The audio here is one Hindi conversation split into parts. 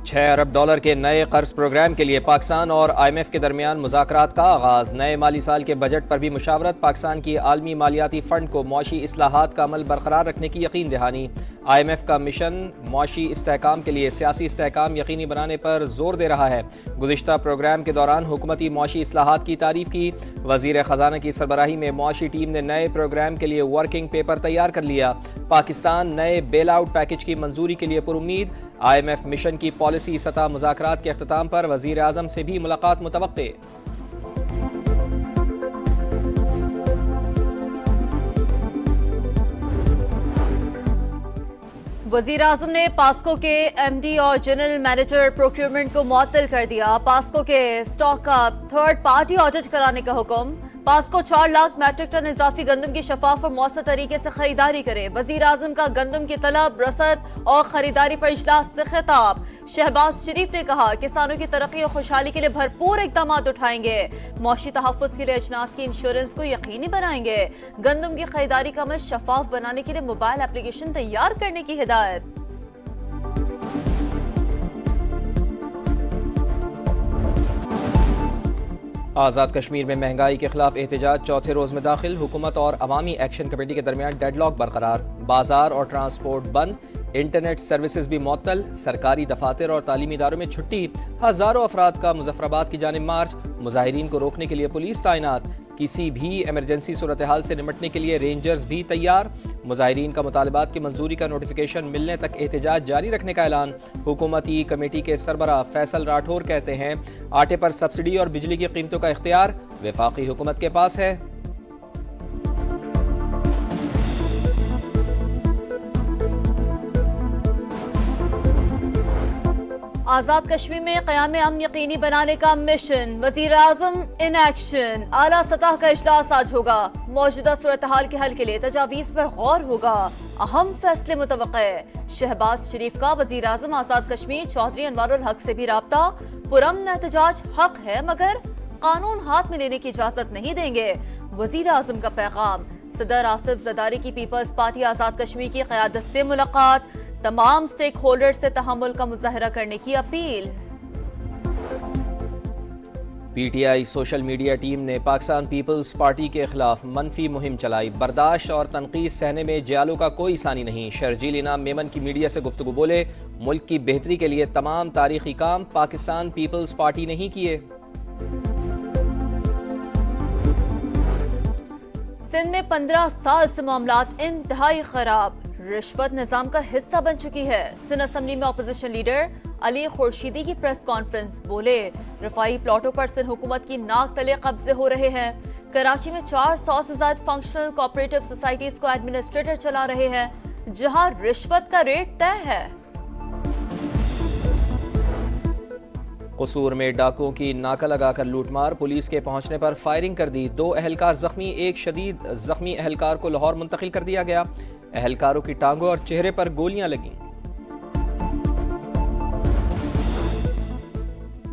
6 अरब डॉलर के नए कर्ज प्रोग्राम के लिए पाकिस्तान और IMF के दरमियान मुज़ाकरात का आगाज। नए माली साल के बजट पर भी मुशावरत। पाकिस्तान की आलमी मालियाती फंड को मुआशी इस्लाहात का अमल बरकरार रखने की यकीन दहानी। IMF का मिशन मुआशी इस्तेहकाम के लिए सियासी इस्तेहकाम यकीनी बनाने पर जोर दे रहा है। गुज़िश्ता प्रोग्राम के दौरान हुकूमती मुआशी इस्लाहात की तारीफ की। वज़ीर ख़जाना की सरबराही में मुआशी टीम ने नए प्रोग्राम के लिए वर्किंग पेपर तैयार कर लिया। पाकिस्तान नए बेल आउट पैकेज की मंजूरी के लिए पुरुम्मीद। IMF मिशन की पॉलिसी सतह मुज़ाकरात के अख्ताम पर वज़ीर आज़म से भी मुलाकात मुतवक्के। वज़ीर आज़म ने पास्को के MD और जनरल मैनेजर प्रोक्योरमेंट को मुअत्तल कर दिया। पास्को के स्टॉक का थर्ड पार्टी ऑडिट कराने का हुक्म। पास्को 4 लाख मैट्रिक टन इजाफी गंदम की शफाफ और मौसर तरीके से खरीदारी करे। वज़ीर आज़म का गंदम की तलब, रसद और खरीदारी पर इजलास से खिताब। शहबाज शरीफ ने कहा किसानों की तरक्की और खुशहाली के लिए भरपूर इकदाम उठाएंगे। मौशी तहफ़्फ़ुज़ के लिए अजनास की इंश्योरेंस को यकीनी बनाएंगे। गंदम की खरीदारी का अमल शफाफ बनाने के लिए मोबाइल एप्लीकेशन तैयार करने की हिदायत। आज़ाद कश्मीर में महंगाई के खिलाफ एहतजाज चौथे रोज में दाखिल। हुकूमत और अवामी एक्शन कमेटी के दरमियान डेडलॉक बरकरार। बाजार और ट्रांसपोर्ट बंद, इंटरनेट सर्विसेज भी मुअत्तल। सरकारी दफातर और तालीमी इदारों में छुट्टी। हजारों अफराद का मुजफ्फराबाद की जानिब मार्च। मुजाहिरीन को रोकने के लिए पुलिस तैनात। किसी भी इमरजेंसी सूरत हाल से निपटने के लिए रेंजर्स भी तैयार। मुजाहिरीन का मुतालबात की मंजूरी का नोटिफिकेशन मिलने तक एहतजाज जारी रखने का ऐलान। हुकूमती कमेटी के सरबराह फैसल राठौर कहते हैं आटे पर सब्सिडी और बिजली की कीमतों का इख्तियार वफाकी हुकूमत के पास है। आजाद कश्मीर में क़याम अमन यकीनी बनाने का मिशन। वज़ीर आज़म इन एक्शन। आला सतह का इजलास आज होगा। मौजूदा सूरत हाल के हल के लिए तजावीज़ पर गौर होगा। अहम फैसले मुतवक्के। शहबाज शरीफ का वज़ीर आज़म आजाद कश्मीर चौधरी अनवारुल हक से भी राब्ता। पुरअमन एहतजाज हक है मगर कानून हाथ में लेने की इजाजत नहीं देंगे। वज़ीर आज़म का पैगाम। सदर आसिफ ज़रदारी की पीपल्स पार्टी आजाद कश्मीर की क़यादत से मुलाकात। तमाम स्टेक होल्डर से तहम्मुल का मुजाहरा करने की appeal. PTI social media team ने पाकिस्तान पीपल्स पार्टी के खिलाफ मनफी मुहिम चलाई। बर्दाश्त और तनकीद सहने में जयालों का कोई सानी नहीं। शर्जील इनाम मेमन की मीडिया से गुफ्तगू बोले मुल्क की बेहतरी के लिए तमाम तारीखी काम पाकिस्तान पीपल्स पार्टी नहीं किए। सिंध में 15 साल से मामलात इंतहाई खराब। रिश्वत निजाम का हिस्सा बन चुकी है। सिंध असेंबली में अपोजिशन लीडर अली खुर्शीदी की प्रेस कॉन्फ्रेंस। बोले रफाई प्लॉटों पर सिंध हुकूमत की नाक तले कब्जे हो रहे हैं। कराची में 400 से ज्यादा फंक्शनल कोऑपरेटिव सोसाइटीज को एडमिनिस्ट्रेटर चला रहे हैं जहां रिश्वत का रेट तय है। कसूर में डाकुओं की नाका लगाकर लूटमार। पुलिस के पहुंचने पर फायरिंग कर दी। 2 एहलकार जख्मी। एक शदीद जख्मी एहलकार को लाहौर मुंतकिल कर दिया गया। एहलकारों की टांगों और चेहरे पर गोलियां लगीं।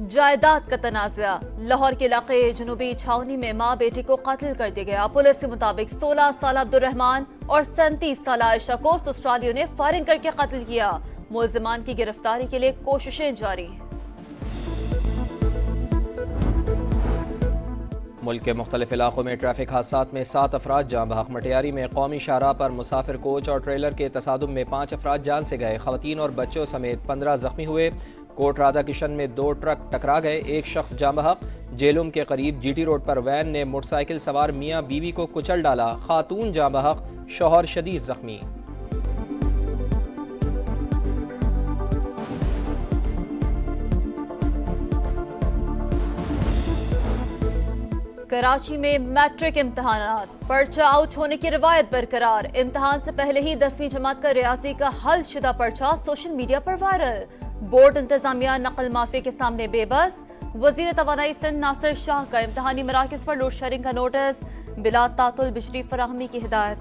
जायदाद का तनाज़ा। लाहौर के इलाके जनूबी छावनी में मां बेटी को कत्ल कर दिया गया। पुलिस के मुताबिक 16 साल अब्दुर्रहमान और 37 साल आयशा को ससुरालियों ने फायरिंग करके कत्ल किया। मुलजिमान की गिरफ्तारी के लिए कोशिशें जारी। मुल्क के मुख्तलिफ इलाकों में ट्रैफिक हादसात में 7 अफराद जान बहक। मटियारी में कौमी शाहराह पर मुसाफिर कोच और ट्रेलर के तसादुम में 5 अफराद जान से गए। खवातीन और बच्चों समेत 15 जख्मी हुए। कोट राधा किशन में 2 ट्रक टकरा गए। एक शख्स जान बहक। जेलुम के करीब GT रोड पर वैन ने मोटरसाइकिल सवार मियाँ बीवी को कुचल डाला। खातून जान बहक, शौहर शदीद जख्मी। कराची में मैट्रिक इम्तहानात। पर्चा आउट होने की रवायत बरकरार। इम्तहान से पहले ही 10वीं जमात का रियाजी का हल शुदा पर्चा सोशल मीडिया पर वायरल। बोर्ड इंतजामिया नकल माफी के सामने बेबस। वजीर तवानाई सिंध नासिर शाह का इम्तहानी मराकज पर लोड शेयरिंग का नोटिस। बिला तातुल बिजली फराहमी की हिदायत।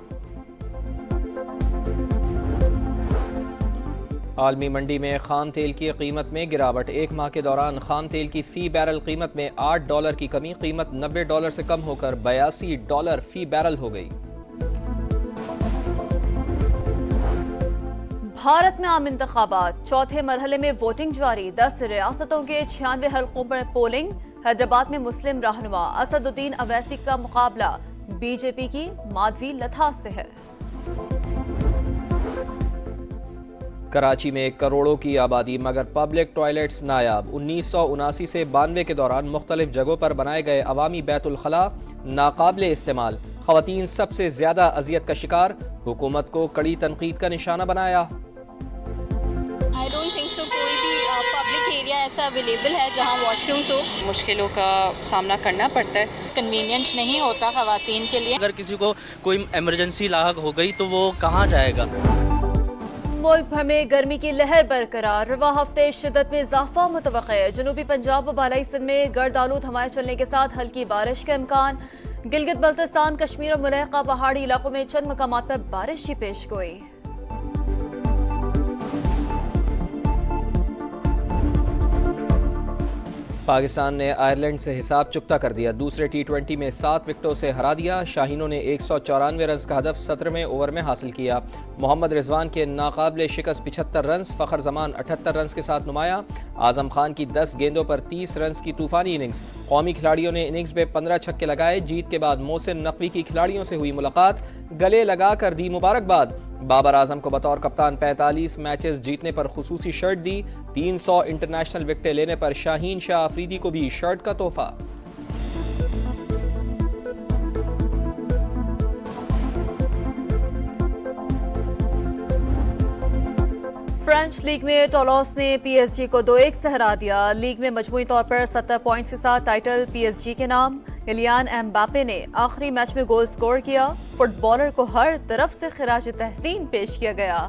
आलमी मंडी में खाम तेल की कीमत में गिरावट। 1 माह के दौरान खाम तेल की फी बैरल कीमत में $8 की कमी। कीमत $90 से कम होकर $82 फी बैरल हो गई। भारत में आम इंतखाबात, चौथे मरहले में वोटिंग जारी। 10 रियासतों के 96 हलकों पर पोलिंग। हैदराबाद में मुस्लिम रहनुमा असदुद्दीन अवैसी का मुकाबला बीजेपी की माधवी लथा से है। कराची में करोड़ों की आबादी मगर पब्लिक टॉयलेट्स नायाब। 1979 से 92 के दौरान मुख्तलिफ जगहों पर बनाए गए अवामी बैतुल खला नाकाबिले इस्तेमाल। खवातीन सबसे ज्यादा अजियत का शिकार, हुकूमत को कड़ी तनकीद का निशाना बनाया। आई डोंट थिंक सो कोई भी पब्लिक एरिया ऐसा अवेलेबल है जहां वॉशरूम्स हो। मुश्किलों का सामना करना पड़ता है, कन्वीनियंट नहीं होता खवातीन के लिए। अगर किसी को कोई इमरजेंसी लाहक हो गई तो वो कहाँ जाएगा। मुल्क भर में गर्मी की लहर बरकरार। रवा हफ्ते शिद्दत में इजाफा मुतवक्के। जनूबी पंजाब व बालाई सिंध में गर्द आलूद हवाएं चलने के साथ हल्की बारिश का इम्कान। गिलगित बल्तिस्तान, कश्मीर और मुलहका पहाड़ी इलाकों में चंद मकामात पर बारिश की पेशगोई। पाकिस्तान ने आयरलैंड से हिसाब चुकता कर दिया। दूसरे T20 में 7 विकेटों से हरा दिया। शाहीनों ने 194 रन का हदफ 17वें ओवर में हासिल किया। मोहम्मद रिजवान के नाकाबिले शिकस्त 75 रन, फखर जमान 78 रन के साथ नुमाया। आजम खान की 10 गेंदों पर 30 रन की तूफानी इनिंग्स। कौमी खिलाड़ियों ने इनिंग्स में 15 छक्के लगाए। जीत के बाद मोहसिन नकवी की खिलाड़ियों से हुई मुलाकात, गले लगाकर दी मुबारकबाद। बाबर आजम को बतौर कप्तान 45 मैचेस जीतने पर खुसूसी शर्ट दी। 300 इंटरनेशनल विकेटें लेने पर शाहीन शाह अफरीदी को भी शर्ट का तोहफा। फ्रेंच लीग में टोलोस ने PSG को 2-1 से हरा दिया। लीग में मजमूई तौर पर 70 पॉइंट्स के साथ टाइटल PSG के नाम। किलियान एम्बापे ने आखिरी मैच में गोल स्कोर किया। फुटबॉलर को हर तरफ से खिराज तहसीन पेश किया गया।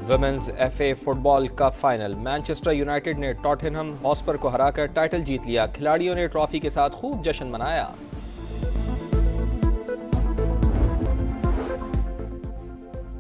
Women's FA football cup final. Manchester United ने टॉटनहम हॉटस्पर को हराकर टाइटल जीत लिया। खिलाड़ियों ने ट्रॉफी के साथ खूब जश्न मनाया।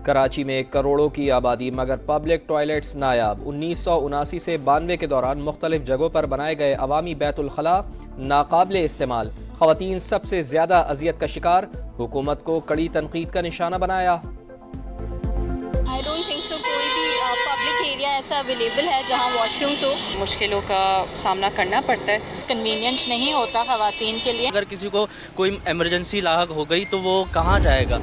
कराची में करोड़ों की आबादी मगर पब्लिक टॉयलेट्स नायाब। 1979 से 92 के दौरान मुख्तलिफ जगहों पर बनाए गए अवामी बैतुल खला नाकाबिले इस्तेमाल। खवातीन सबसे ज्यादा अजियत का शिकार, हुकूमत को कड़ी तनकीद का निशाना बनाया। आई डोंट थिंक सो कोई भी पब्लिक एरिया ऐसा अवेलेबल है जहां वॉशरूम्स हो। मुश्किलों का सामना करना पड़ता है, कन्वीनियंट नहीं होता खवातीन के लिए। अगर किसी को कोई इमरजेंसी लाहक हो गई तो वो कहाँ जाएगा।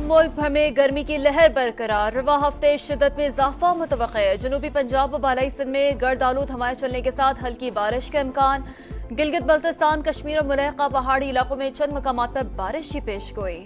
मुल्क भर में गर्मी की लहर बरकरार। रवा हफ्ते शिद्दत में इजाफा मुतवक्के। जनूबी पंजाब व बालाई सिंध में गर्द आलूद हवाएं चलने के साथ हल्की बारिश का इम्कान। गिलगित बल्तिस्तान, कश्मीर और मुलहका पहाड़ी इलाकों में चंद मकामात पर बारिश की पेशगोई।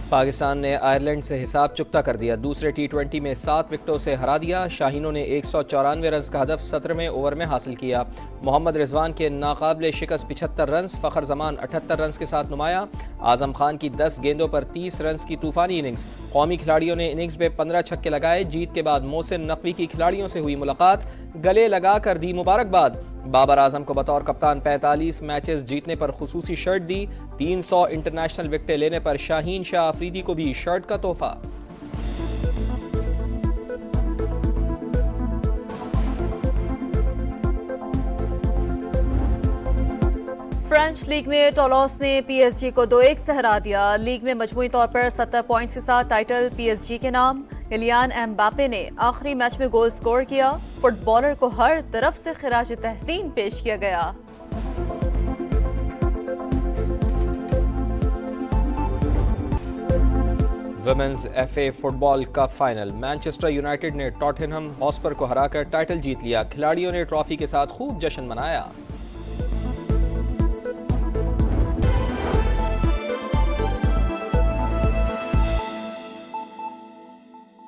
पाकिस्तान ने आयरलैंड से हिसाब चुकता कर दिया। दूसरे T20 में 7 विकेटों से हरा दिया। शाहीनों ने 194 रन का हदफ 17वें ओवर में हासिल किया। मोहम्मद रिजवान के नाकाबिले शिकस्त 75 रन, फखर जमान 78 रन के साथ नुमाया। आजम खान की 10 गेंदों पर 30 रन की तूफानी इनिंग्स। कौमी खिलाड़ियों ने इनिंग्स में 15 छक्के लगाए। जीत के बाद मोहसिन नकवी की खिलाड़ियों से हुई मुलाकात, गले लगाकर दी मुबारकबाद। बाबर आजम को बतौर कप्तान 45 मैचेस जीतने पर खुसूसी शर्ट दी। 300 इंटरनेशनल विकेटें लेने पर शाहीन शाह अफरीदी को भी शर्ट का तोहफा। फ्रेंच लीग में टोलोस ने PSG को 2-1 से हरा दिया। लीग में मजमूई तौर पर 70 पॉइंट्स के साथ टाइटल PSG के नाम। किलियान एम्बापे ने आखिरी मैच में गोल स्कोर किया। फुटबॉलर को हर तरफ से खिराज तहसीन पेश किया गया। Women's FA football cup final. Manchester United ने टॉटनहम हॉटस्पर को हराकर टाइटल जीत लिया। खिलाड़ियों ने ट्रॉफी के साथ खूब जश्न मनाया।